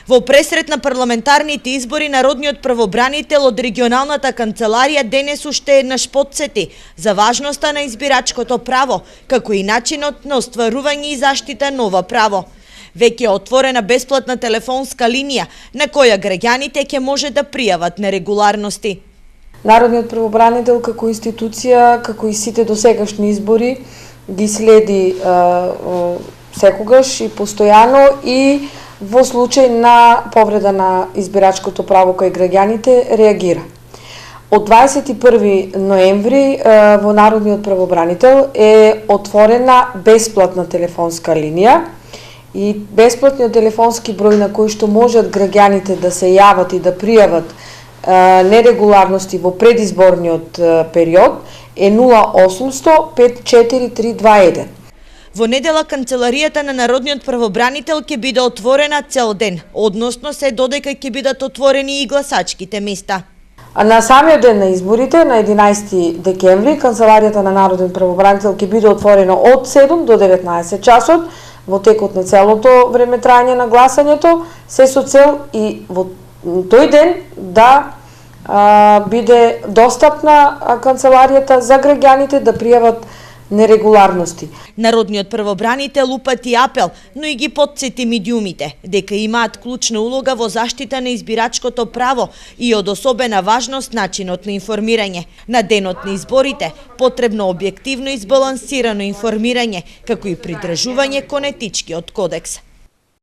Во пресрет на парламентарните избори, народниот правобранител од регионалната канцеларија денес уште еднаш потсети за важноста на избирачкото право, како и начинот на остварување и заштита на ова право. Веќе е отворена бесплатна телефонска линија на која граѓаните ќе може да пријават нерегуларности. Народниот правобранител како институција, како и сите досегашни избори, ги следи секогаш и постојано и во случај на повреда на избирачкото право кај граѓаните реагира. Од 21 ноември во Народниот правобранител е отворена бесплатна телефонска линија и бесплатниот телефонски број на кој што можат граѓаните да се јават и да пријават нерегуларности во предизборниот период е 0800 54321. Во недела канцеларијата на Народниот правобранител ќе биде отворена цел ден, односно се додека ќе бидат отворени и гласачките места. А на самиот ден на изборите, на 11 декември, канцеларијата на Народниот правобранител ќе биде отворена од 7 до 19 часот во текот на целото време трајање на гласањето, се со цел и во тој ден да биде достапна канцеларијата за граѓаните да пријават нерегуларности. Народниот правобранител упати апел, но и ги потсети медиумите дека имаат клучна улога во заштита на избирачкото право и од особена важност начинот на информирање. На денот на изборите потребно објективно и избалансирано информирање, како и придржување кон етичкиот кодекс.